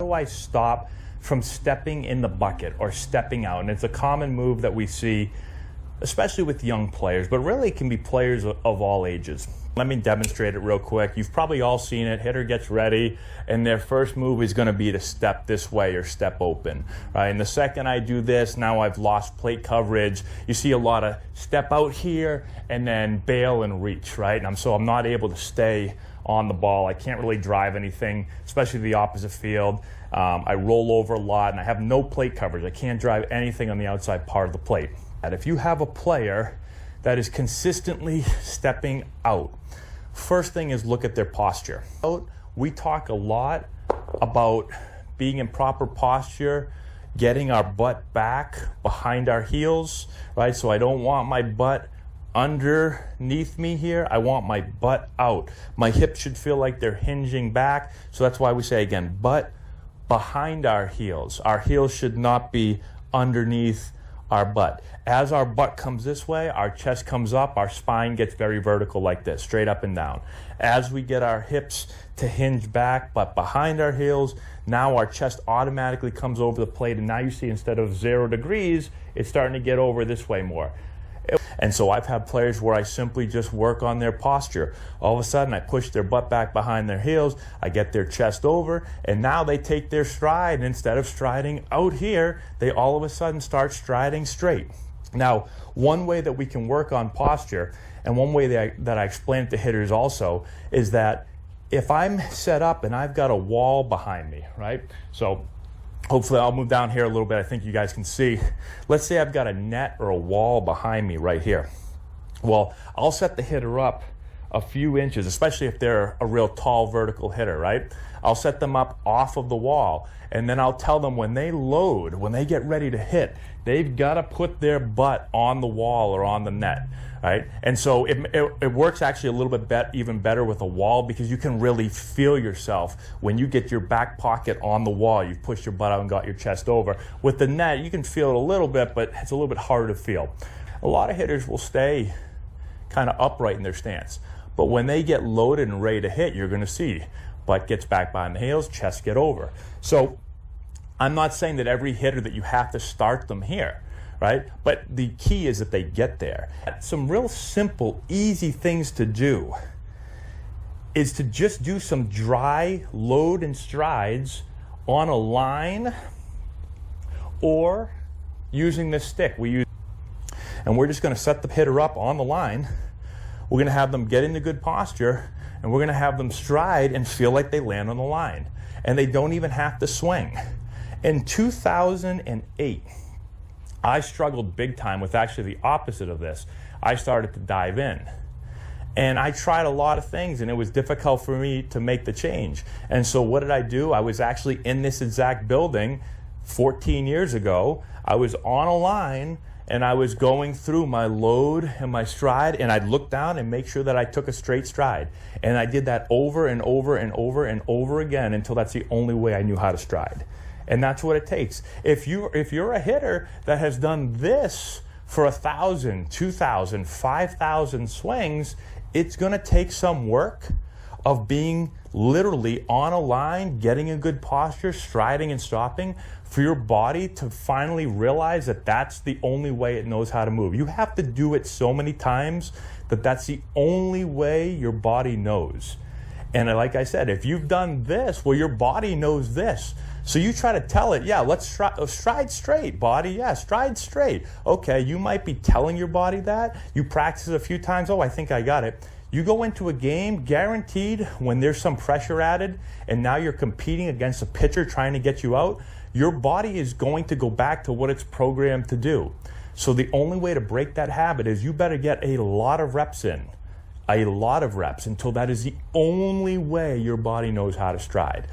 do I stop from stepping in the bucket or stepping out? And it's a common move that we see, especially with young players, but really it can be players of all ages. Let me demonstrate it real quick. You've probably all seen it. Hitter gets ready, and their first move is going to be to step this way or step open. Right? And the second I do this, now I've lost plate coverage. You see a lot of step out here and then bail and reach, right? And so I'm not able to stay on the ball. I can't really drive anything, especially the opposite field. I roll over a lot, and I have no plate coverage. I can't drive anything on the outside part of the plate. And if you have a player that is consistently stepping out, first thing is look at their posture. We talk a lot about being in proper posture, getting our butt back behind our heels, right? So I don't want my butt underneath me here. I want my butt out. My hips should feel like they're hinging back. So that's why we say, again, butt behind our heels. Our heels should not be underneath our butt. As our butt comes this way, our chest comes up, our spine gets very vertical like this, straight up and down. As we get our hips to hinge back, but behind our heels, now our chest automatically comes over the plate, and now you see instead of 0 degrees, it's starting to get over this way more. And so I've had players where I simply just work on their posture. All of a sudden, I push their butt back behind their heels, I get their chest over, and now they take their stride. And instead of striding out here, they all of a sudden start striding straight. Now, one way that we can work on posture, and one way that I explain it to hitters also, is that if I'm set up and I've got a wall behind me, right? So hopefully I'll move down here a little bit. I think you guys can see. Let's say I've got a net or a wall behind me right here. Well, I'll set the hitter up a few inches, especially if they're a real tall vertical hitter, right? I'll set them up off of the wall, and then I'll tell them when they load, when they get ready to hit, they've got to put their butt on the wall or on the net, right? And so it works actually a little bit even better with a wall, because you can really feel yourself when you get your back pocket on the wall. You've pushed your butt out and got your chest over. With the net, you can feel it a little bit, but it's a little bit harder to feel. A lot of hitters will stay kind of upright in their stance, but when they get loaded and ready to hit, you're going to see butt gets back behind the heels, chest get over. So I'm not saying that every hitter that you have to start them here, right? But the key is that they get there. Some real simple, easy things to do is to just do some dry load and strides on a line or using this stick. And we're just going to set the hitter up on the line. We're going to have them get into good posture, and we're going to have them stride and feel like they land on the line. And they don't even have to swing. In 2008, I struggled big time with actually the opposite of this. I started to dive in. And I tried a lot of things, and it was difficult for me to make the change. And so what did I do? I was actually in this exact building 14 years ago. I was on a line, and I was going through my load and my stride, and I'd look down and make sure that I took a straight stride. And I did that over and over and over and over again until that's the only way I knew how to stride. And that's what it takes. If you're a hitter that has done this for 1,000, 2,000, 5,000 swings, it's going to take some work of being literally on a line, getting a good posture, striding and stopping, for your body to finally realize that that's the only way it knows how to move. You have to do it so many times that that's the only way your body knows. And like I said, if you've done this, well, your body knows this. So you try to tell it, yeah, let's stride straight, body, yeah, stride straight. Okay, you might be telling your body that. You practice it a few times, oh, I think I got it. You go into a game, guaranteed, when there's some pressure added, and now you're competing against a pitcher trying to get you out, your body is going to go back to what it's programmed to do. So the only way to break that habit is you better get a lot of reps in. A lot of reps, until that is the only way your body knows how to stride.